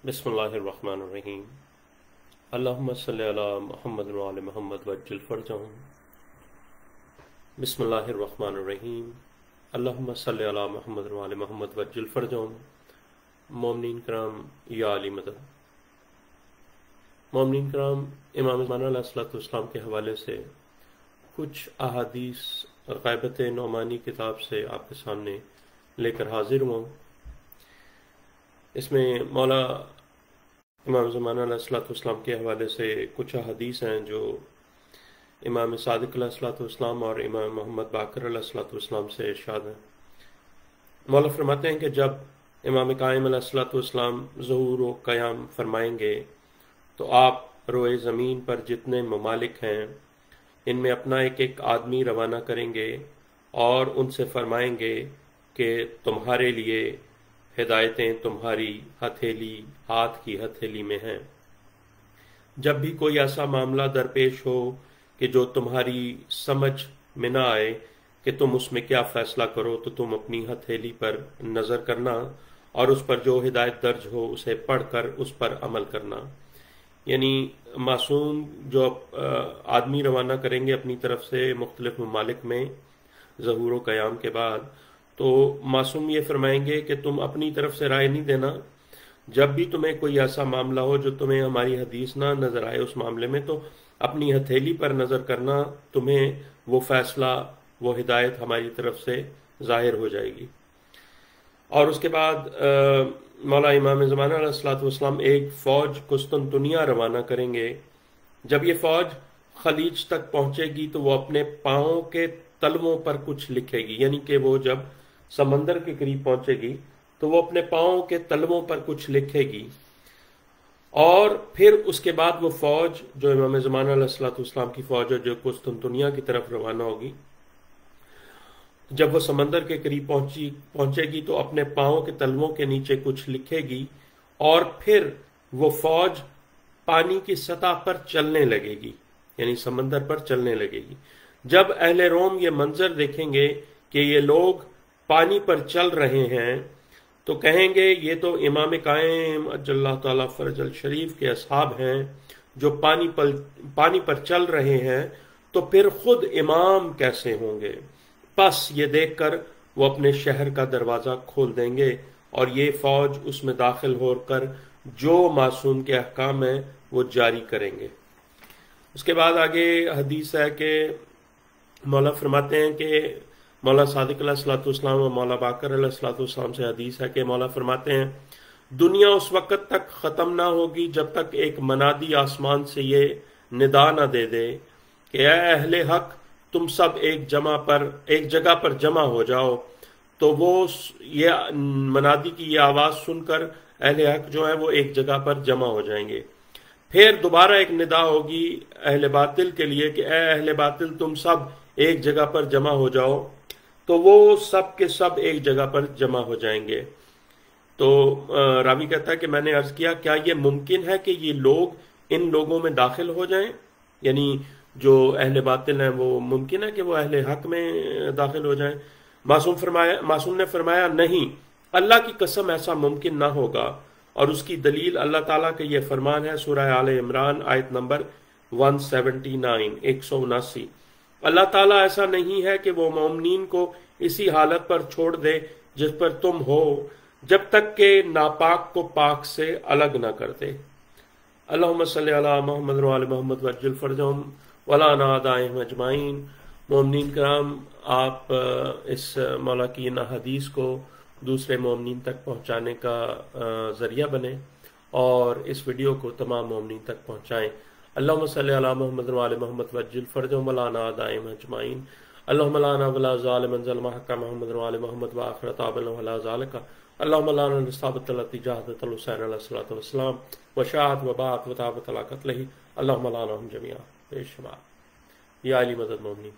बिस्मिल्लाहिर्रहमानिर्रहीम। अल्लाहुम्मा सल्लि अला मुहम्मद व आले मुहम्मद वज्जिल फरजहुम। बिस्मिल्लाहिर्रहमानिर्रहीम। अल्लाहुम्मा सल्लि अला मुहम्मद व आले मुहम्मद वज्जिल फरजहुम। मोमिनीन कराम या अली मदद। मोमिनीन कराम, इमाम ज़मान अलैहिस्सलाम के हवाले से कुछ अहादीस ग़ैबत नौमानी किताब से आपके सामने लेकर हाजिर हुआ। इसमें मौला इमाम ज़मान अलैहिस्सलाम के हवाले से कुछ हदीस हैं जो इमाम सादिक अलैहिस्सलाम और इमाम मोहम्मद बाकर अलैहिस्सलाम से इरशाद हैं। मौला फरमाते हैं कि जब इमाम कायम अलैहिस्सलाम ज़हूर व क़याम फरमाएंगे तो आप रोए ज़मीन पर जितने ममालिक हैं इनमें अपना एक एक आदमी रवाना करेंगे और उनसे फरमाएंगे कि तुम्हारे लिए हिदायतें तुम्हारी हथेली, हाथ की हथेली में हैं। जब भी कोई ऐसा मामला दरपेश हो कि जो तुम्हारी समझ में ना आए कि तुम उसमें क्या फैसला करो, तो तुम अपनी हथेली पर नज़र करना और उस पर जो हिदायत दर्ज हो उसे पढ़कर उस पर अमल करना। यानी मासूम जो आदमी रवाना करेंगे अपनी तरफ से मुख्तलिफ ममालिक में ज़हूर व क़याम के बाद, तो मासूम ये फरमाएंगे कि तुम अपनी तरफ से राय नहीं देना। जब भी तुम्हें कोई ऐसा मामला हो जो तुम्हें हमारी हदीस ना नज़र आए उस मामले में, तो अपनी हथेली पर नज़र करना, तुम्हें वो फैसला, वो हिदायत हमारी तरफ से ज़ाहिर हो जाएगी। और उसके बाद मौला इमाम ज़मान अलैहिस्सलाम एक फ़ौज कुस्तुनतुनिया रवाना करेंगे। जब ये फ़ौज खलीज तक पहुंचेगी तो वो अपने पाँव के तलवों पर कुछ लिखेगी। यानी कि वो जब समंदर के करीब पहुंचेगी तो वो अपने पाँव के तलवों पर कुछ लिखेगी। और फिर उसके बाद वो फ़ौज जो इमाम ज़मान अलैहिस्सलाम की फ़ौज है जो कुस्तुनतुनिया की तरफ रवाना होगी, जब वो समंदर के करीब पहुंचेगी तो अपने पाँव के तलवों के नीचे कुछ लिखेगी और फिर वो फ़ौज पानी की सतह पर चलने लगेगी, यानी समंदर पर चलने लगेगी। जब अहले रोम ये मंजर देखेंगे कि ये लोग पानी पर चल रहे हैं तो कहेंगे ये तो इमाम कायम अज्जल्लाहु ताला फरजल शरीफ के असहाब हैं जो पानी पर चल रहे हैं, तो फिर खुद इमाम कैसे होंगे। बस ये देखकर वो अपने शहर का दरवाज़ा खोल देंगे और ये फ़ौज उसमें दाखिल होकर जो मासूम के अहकाम हैं वो जारी करेंगे। उसके बाद आगे हदीस है कि मौला फरमाते हैं कि मौला सादिक अलैहिस्सलाम और मौला बाकर अलैहिस्सलाम से हदीस है कि मौला फरमाते हैं दुनिया उस वक़्त तक ख़त्म ना होगी जब तक एक मनादी आसमान से ये निदा न दे दे कि ऐ अहले हक, तुम सब एक जगह पर जमा हो जाओ। तो वो ये मनादी की ये आवाज़ सुनकर अहले हक जो है वो एक जगह पर जमा हो जाएंगे। फिर दोबारा एक निदा होगी अहले बातिल के लिए कि ऐ अहले बातिल, तुम सब एक जगह पर जमा हो जाओ। तो वो सब के सब एक जगह पर जमा हो जाएंगे। तो रावी कहता है कि मैंने अर्ज किया क्या ये मुमकिन है कि ये लोग इन लोगों में दाखिल हो जाएं, यानी जो अहले बातिल हैं वो मुमकिन है कि वो अहले हक में दाखिल हो जाएं। मासूम ने फरमाया नहीं, अल्लाह की कसम ऐसा मुमकिन ना होगा। और उसकी दलील अल्लाह ताला का ये फरमान है सूरह आले इमरान आयत नंबर 179 179। अल्लाह ताला ऐसा नहीं है कि वो मोमिनीन को इसी हालत पर छोड़ दे जिस पर तुम हो, जब तक के नापाक को पाक से अलग ना कर दे। अल्लाहुम्मा सल्लि अला मुहम्मद व आले मुहम्मद वज्जिल फरजहुम वला नादाइम अजमाइन। मोमिनीन कराम, आप इस मौला की इन हदीस को दूसरे मोमिनीन तक पहुंचाने का ज़रिया बने और इस वीडियो को तमाम मोमिनीन तक पहुंचाएं। अल्लाहुम्मा सल्लि अला मुहम्मद व आले मुहम्मद वज्जिल फरजहुम वला नादाइम अजमाइन। अल्लाहुम्मा ला वला ज़ालिमन ज़लमा हक़्क़ मुहम्मद व आले मुहम्मद व आखिर ताबन वला ज़ालिका। अल्लाहुम्मा ला नस्ताबत लती जहादतल हुसैन अलैहिस्सलातु वस्सलाम व शाहद व बात व ताबत अला क़त्लिही। अल्लाहुम्मा ला लहुम जमीआ बेशुमार। या अली मदद मोमिनीन।